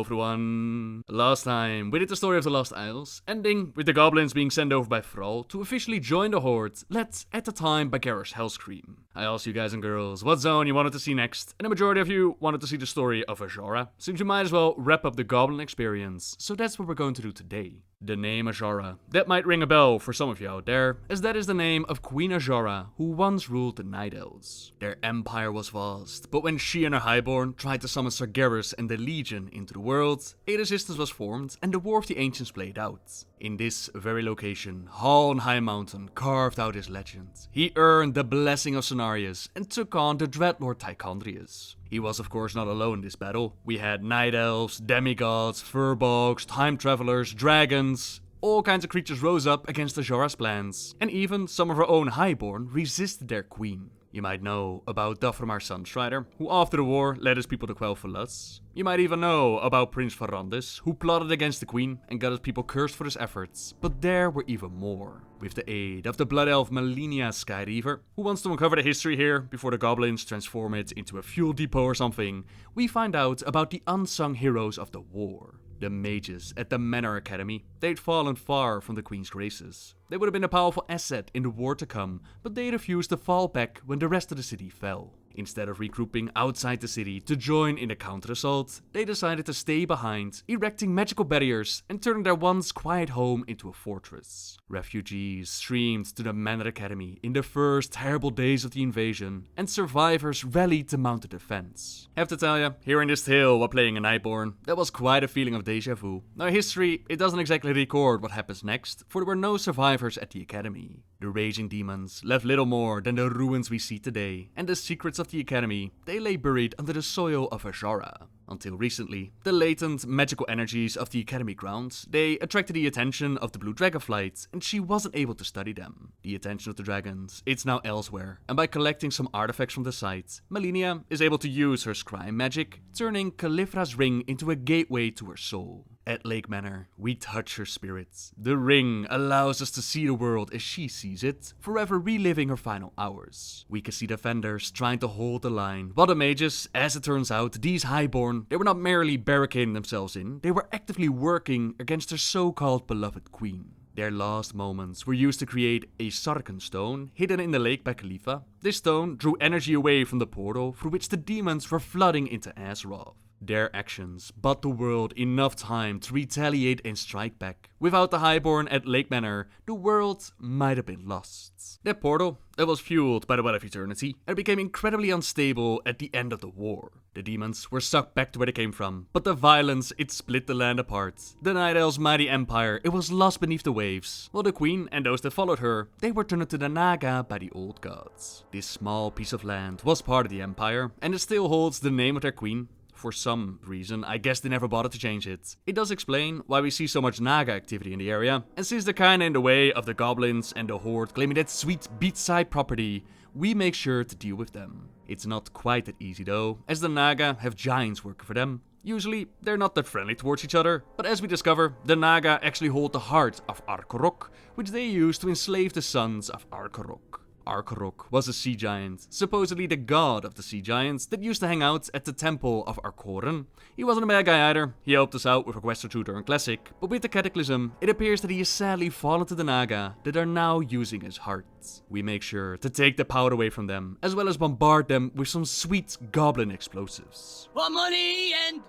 everyone. Last time, we did the story of the Lost Isles, ending with the goblins being sent over by Thrall to officially join the Horde, led at the time by Garrus Hellscream. I asked you guys and girls what zone you wanted to see next, and the majority of you wanted to see the story of Azshara, since you might as well wrap up the Goblin experience, so that's what we're going to do today. The name Azshara. That might ring a bell for some of you out there, as that is the name of Queen Azshara, who once ruled the Night Elves. Their empire was vast, but when she and her highborn tried to summon Sargeras and the Legion into the world, a resistance was formed and the War of the Ancients played out. In this very location, Hall High Mountain carved out his legend. He earned the blessing of Cenarius and took on the Dreadlord Tychondrius. He was of course not alone in this battle. We had Night Elves, demigods, furbolgs, time travelers, dragons. All kinds of creatures rose up against Azshara's plans, and even some of her own highborn resisted their queen. You might know about Daframar Sunstrider, who after the war led his people to Quel'Thalas. You might even know about Prince Varandus, who plotted against the queen and got his people cursed for his efforts. But there were even more. With the aid of the Blood Elf Malenia Skyreaver, who wants to uncover the history here before the goblins transform it into a fuel depot or something, we find out about the unsung heroes of the war. The mages at the Manor Academy. They'd fallen far from the Queen's graces. They would have been a powerful asset in the war to come, but they refused to fall back when the rest of the city fell. Instead of regrouping outside the city to join in a counter-assault, they decided to stay behind, erecting magical barriers and turning their once quiet home into a fortress. Refugees streamed to the Manor Academy in the first terrible days of the invasion, and survivors rallied to mount a defense. Have to tell ya, hearing this tale while playing a Nightborn, that was quite a feeling of deja vu. Now history, it doesn't exactly record what happens next, for there were no survivors at the academy. The raging demons left little more than the ruins we see today, and the secrets of the academy, they lay buried under the soil of Azshara. Until recently, the latent magical energies of the academy grounds, they attracted the attention of the Blue Dragonflight, and she wasn't able to study them. The attention of the dragons, it's now elsewhere, and by collecting some artifacts from the site, Malenia is able to use her scry magic, turning Califra's ring into a gateway to her soul. At Lake Manor, we touch her spirits. The ring allows us to see the world as she sees it, forever reliving her final hours. We can see defenders trying to hold the line, while the mages, as it turns out, these highborn, they were not merely barricading themselves in, they were actively working against their so-called beloved queen. Their last moments were used to create a Sarkhan stone hidden in the lake by Khalifa. This stone drew energy away from the portal through which the demons were flooding into Azeroth. Their actions bought the world enough time to retaliate and strike back. Without the Highborn at Lake Manor, the world might have been lost. That portal, it was fueled by the Well of Eternity and became incredibly unstable at the end of the war. The demons were sucked back to where they came from, but the violence, it split the land apart. The Night Elves' mighty empire, it was lost beneath the waves, while the queen and those that followed her, they were turned into the Naga by the old gods. This small piece of land was part of the empire, and it still holds the name of their queen. For some reason, I guess they never bothered to change it. It does explain why we see so much Naga activity in the area, and since they're kinda in the way of the goblins and the Horde claiming that sweet beachside property, we make sure to deal with them. It's not quite that easy though, as the Naga have giants working for them. Usually, they're not that friendly towards each other, but as we discover, the Naga actually hold the heart of Arkorok, which they use to enslave the sons of Arkorok. Arkorok was a sea giant, supposedly the god of the sea giants, that used to hang out at the temple of Arkoren. He wasn't a bad guy either, he helped us out with a quest or two during Classic, but with the Cataclysm, it appears that he has sadly fallen to the Naga that are now using his heart. We make sure to take the power away from them, as well as bombard them with some sweet goblin explosives. For money and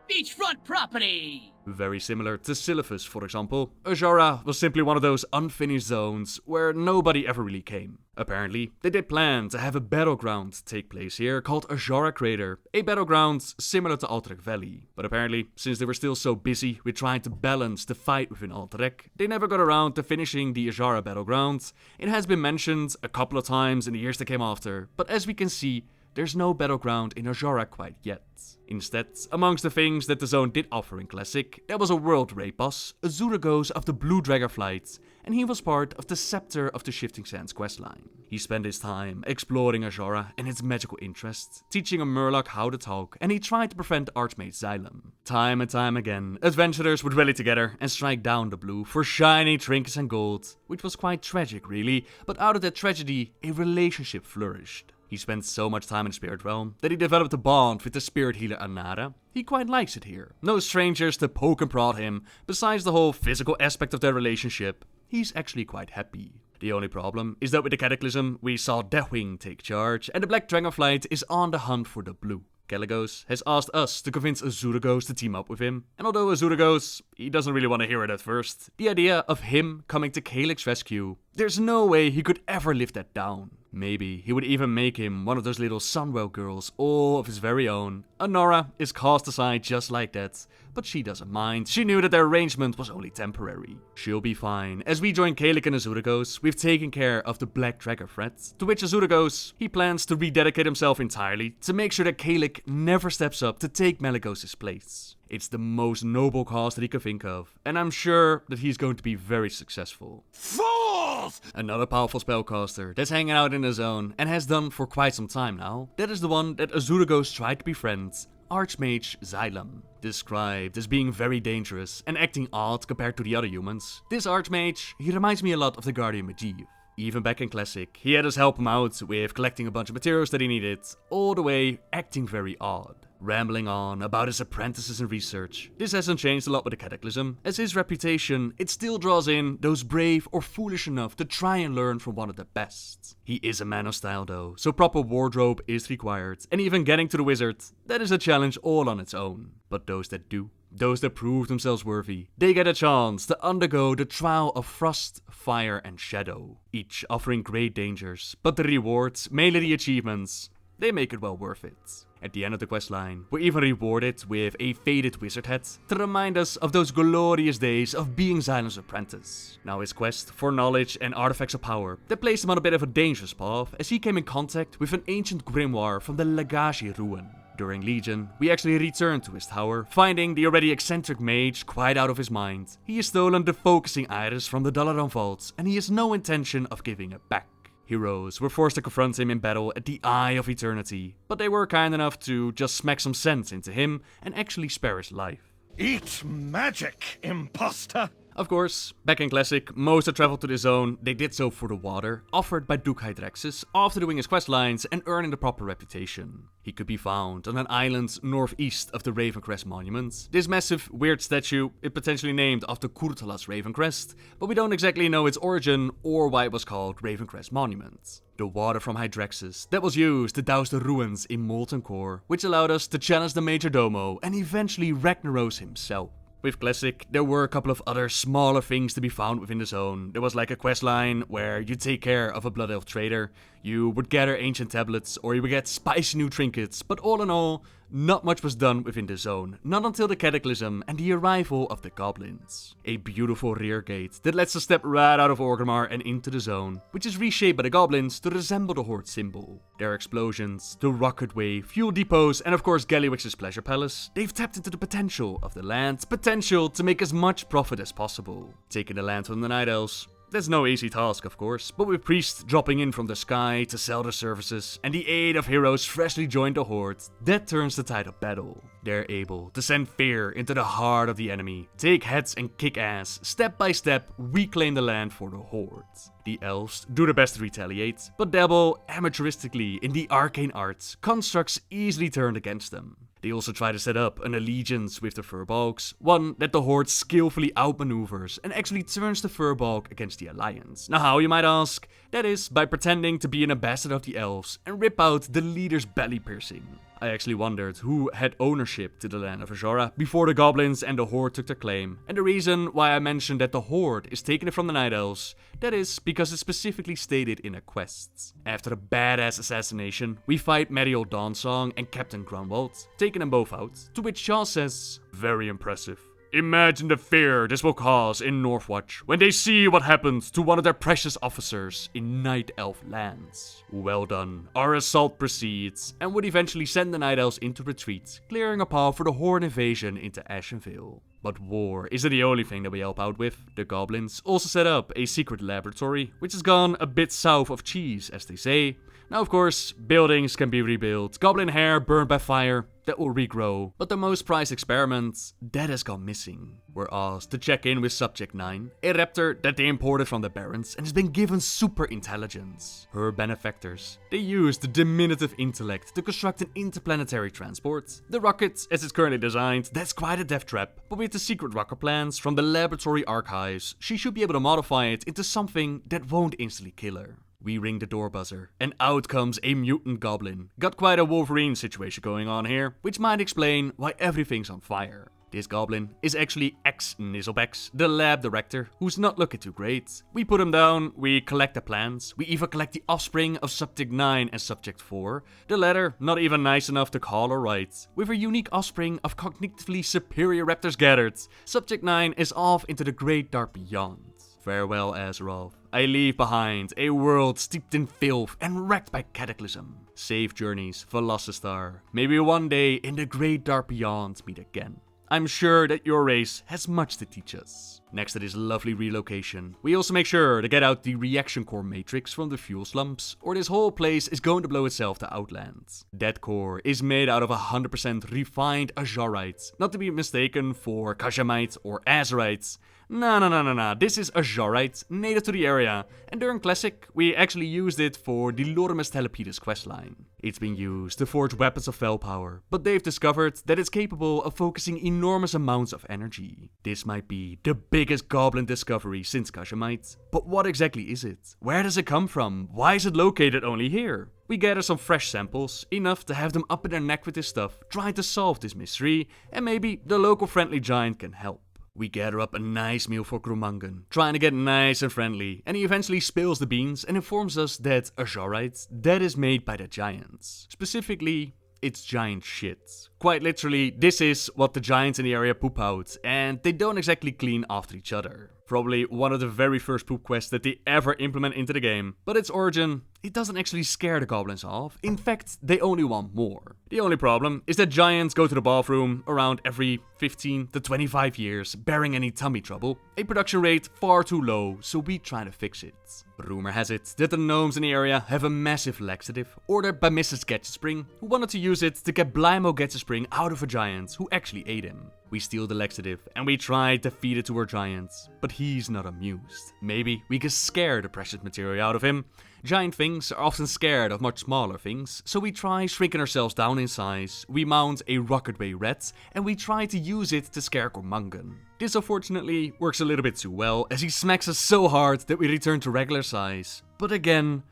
beachfront property! Very similar to Silphus, for example, Azshara was simply one of those unfinished zones where nobody ever really came. Apparently, they did plan to have a battleground take place here called Azshara Crater, a battleground similar to Alterac Valley. But apparently, since they were still so busy with trying to balance the fight within Alterac, they never got around to finishing the Azshara battleground. It has been mentioned a couple of times in the years that came after, but as we can see, there's no battleground in Azshara quite yet. Instead, amongst the things that the zone did offer in Classic, there was a world raid boss, Azuragos of the Blue Dragonflight, and he was part of the Scepter of the Shifting Sands questline. He spent his time exploring Azshara and its magical interests, teaching a Murloc how to talk, and he tried to prevent Archmage Xylem. Time and time again, adventurers would rally together and strike down the Blue for shiny trinkets and gold, which was quite tragic really, but out of that tragedy, a relationship flourished. He spent so much time in the spirit realm that he developed a bond with the spirit healer Anara. He quite likes it here. No strangers to poke and prod him. Besides the whole physical aspect of their relationship, he's actually quite happy. The only problem is that with the Cataclysm, we saw Deathwing take charge, and the Black Dragonflight is on the hunt for the blue. Kalecgos has asked us to convince Azuragos to team up with him, and although Azuragos, he doesn't really want to hear it at first, the idea of him coming to Calic's rescue, there's no way he could ever live that down. Maybe he would even make him one of those little Sunwell girls all of his very own. Anora is cast aside just like that, but she doesn't mind. She knew that their arrangement was only temporary. She'll be fine. As we join Calic and Azuragos, we've taken care of the Black Dragon threat, to which Azuragos, he plans to rededicate himself entirely to make sure that Calic never steps up to take Malygos' place. It's the most noble cause that he could think of, and I'm sure that he's going to be very successful. Fools! Another powerful spellcaster that's hanging out in the zone and has done for quite some time now. That is the one that Azuragos tried to befriend, Archmage Xylem. Described as being very dangerous and acting odd compared to the other humans, this Archmage, he reminds me a lot of the Guardian Medivh. Even back in Classic, he had us help him out with collecting a bunch of materials that he needed, all the way acting very odd. Rambling on about his apprentices and research. This hasn't changed a lot with the Cataclysm, as his reputation, it still draws in those brave or foolish enough to try and learn from one of the best. He is a man of style though, so proper wardrobe is required, and even getting to the wizard, that is a challenge all on its own. But those that do, those that prove themselves worthy, they get a chance to undergo the trial of Frost, Fire and Shadow, each offering great dangers, but the rewards, mainly the achievements, they make it well worth it. At the end of the questline, we're even rewarded with a faded wizard hat to remind us of those glorious days of being Xylem's apprentice. Now his quest for knowledge and artifacts of power, that placed him on a bit of a dangerous path as he came in contact with an ancient grimoire from the Lagashi ruin. During Legion, we actually returned to his tower, finding the already eccentric mage quite out of his mind. He has stolen the focusing iris from the Dalaran vaults, and he has no intention of giving it back. Heroes were forced to confront him in battle at the Eye of Eternity, but they were kind enough to just smack some sense into him and actually spare his life. Eat magic, imposter! Of course, back in Classic, most that traveled to the zone, they did so for the water, offered by Duke Hydraxis after doing his questlines and earning the proper reputation. He could be found on an island northeast of the Ravencrest Monument. This massive, weird statue is potentially named after Kurtalas Ravencrest, but we don't exactly know its origin or why it was called Ravencrest Monument. The water from Hydraxis that was used to douse the ruins in molten core, which allowed us to challenge the Major Domo and eventually Ragnaros himself. With Classic, there were a couple of other smaller things to be found within the zone. There was like a questline where you take care of a Blood Elf trader, you would gather ancient tablets, or you would get spicy new trinkets, but all in all, not much was done within the zone, not until the Cataclysm and the arrival of the Goblins. A beautiful rear gate that lets us step right out of Orgrimmar and into the zone, which is reshaped by the Goblins to resemble the Horde symbol. Their explosions, the rocket wave, fuel depots, and of course Gallywix's Pleasure Palace, they've tapped into the potential of the land, potential to make as much profit as possible. Taking the land from the Night Elves, that's no easy task, of course, but with priests dropping in from the sky to sell their services and the aid of heroes freshly joined the Horde, that turns the tide of battle. They're able to send fear into the heart of the enemy, take heads and kick ass, step by step reclaim the land for the Horde. The elves do their best to retaliate, but dabble amateuristically in the arcane arts, constructs easily turned against them. They also try to set up an allegiance with the Furbolgs, one that the Horde skillfully outmaneuvers and actually turns the Furbolg against the Alliance. Now how, you might ask? That is by pretending to be an ambassador of the elves and rip out the leader's belly piercing. I actually wondered who had ownership to the land of Azshara before the Goblins and the Horde took their claim, and the reason why I mentioned that the Horde is taking it from the Night Elves, that is because it's specifically stated in a quest. After a badass assassination, we fight Mariel Dawnsong and Captain Grunwald, taking them both out, to which Shaw says, "Very impressive. Imagine the fear this will cause in Northwatch when they see what happens to one of their precious officers in Night Elf lands." Well done. Our assault proceeds and would eventually send the Night Elves into retreat, clearing a path for the Horde invasion into Ashenvale. But war isn't the only thing that we help out with. The Goblins also set up a secret laboratory, which has gone a bit south of cheese, as they say. Now of course, buildings can be rebuilt, goblin hair burned by fire, that will regrow, but the most prized experiment, that has gone missing. We're asked to check in with Subject 9, a raptor that they imported from the Barrens and has been given super intelligence. Her benefactors, they used the diminutive intellect to construct an interplanetary transport. The rocket, as it's currently designed, that's quite a death trap, but with the secret rocket plans from the laboratory archives, she should be able to modify it into something that won't instantly kill her. We ring the door buzzer, and out comes a mutant goblin. Got quite a Wolverine situation going on here, which might explain why everything's on fire. This goblin is actually ex-Nizzlebex, the lab director, who's not looking too great. We put him down, we collect the plans, we even collect the offspring of Subject 9 and Subject 4. The latter, not even nice enough to call or write. With her unique offspring of cognitively superior raptors gathered, Subject 9 is off into the great dark beyond. Farewell, Azeroth. I leave behind a world steeped in filth and wrecked by cataclysm. Safe journeys, Velocistar. Maybe one day in the great dark beyond meet again. I'm sure that your race has much to teach us. Next to this lovely relocation, we also make sure to get out the reaction core matrix from the fuel slumps, or this whole place is going to blow itself to Outland. That core is made out of 100% refined Azsharites, not to be mistaken for Kashamites or Azerites. No. This is Azsharites, native to the area, and during Classic, we actually used it for the Lorimus Telepetus questline. It's been used to forge weapons of fell power, but they've discovered that it's capable of focusing enormous amounts of energy. This might be the biggest goblin discovery since Kashamites, but what exactly is it? Where does it come from? Why is it located only here? We gather some fresh samples, enough to have them up in their neck with this stuff, trying to solve this mystery, and maybe the local friendly giant can help. We gather up a nice meal for Grumangan, trying to get nice and friendly, and he eventually spills the beans and informs us that Azsharites, that is made by the giants. Specifically, it's giant shit. Quite literally, this is what the giants in the area poop out, and they don't exactly clean after each other. Probably one of the very first poop quests that they ever implement into the game, but its origin, it doesn't actually scare the goblins off. In fact, they only want more. The only problem is that giants go to the bathroom around every 15 to 25 years, bearing any tummy trouble. A production rate far too low, so we try to fix it. Rumor has it that the gnomes in the area have a massive laxative, ordered by Mrs. Getchespring, who wanted to use it to get Blymo Getchespring out of a giant who actually ate him. We steal the laxative, and we try to feed it to our giants, but he's not amused. Maybe we can scare the precious material out of him. Giant things are often scared of much smaller things, so we try shrinking ourselves down in size, we mount a rocketway rat, and we try to use it to scare Gormungan. This unfortunately works a little bit too well, as he smacks us so hard that we return to regular size. But again,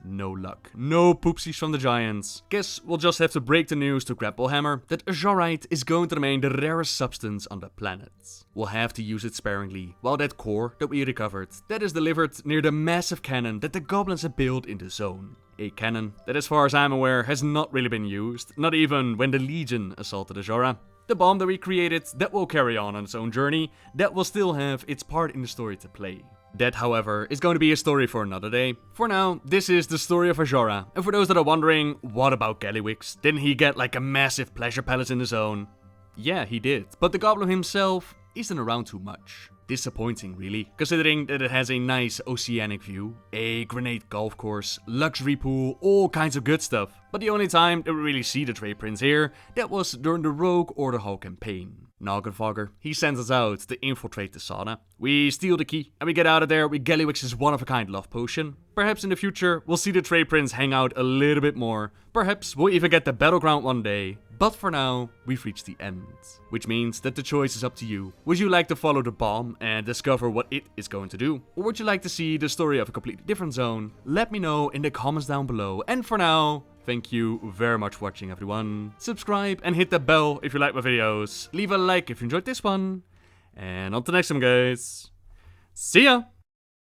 no luck. No poopsies from the giants. Guess we'll just have to break the news to Grapplehammer that Azshorite is going to remain the rarest substance on the planet. We'll have to use it sparingly, while that core that we recovered, that is delivered near the massive cannon that the goblins have built in the zone. A cannon that, as far as I'm aware, has not really been used, not even when the Legion assaulted Azshara. The bomb that we created, that will carry on its own journey, that will still have its part in the story to play. That, however, is going to be a story for another day. For now, this is the story of Azshara. And for those that are wondering, what about Gallywix? Didn't he get like a massive pleasure palace in the zone? Yeah, he did. But the goblin himself isn't around too much. Disappointing, really, considering that it has a nice oceanic view, a grenade golf course, luxury pool, all kinds of good stuff. But the only time that we really see the Trade Prince here, that was during the Rogue Order Hall campaign. Noggenfogger, he sends us out to infiltrate the sauna. We steal the key, and we get out of there with Gallywix's one-of-a-kind love potion. Perhaps in the future, we'll see the Trade Prince hang out a little bit more. Perhaps we'll even get the battleground one day. But for now, we've reached the end. Which means that the choice is up to you. Would you like to follow the bomb and discover what it is going to do? Or would you like to see the story of a completely different zone? Let me know in the comments down below. And for now, thank you very much for watching, everyone. Subscribe and hit the bell if you like my videos. Leave a like if you enjoyed this one. And on to the next one, guys. See ya!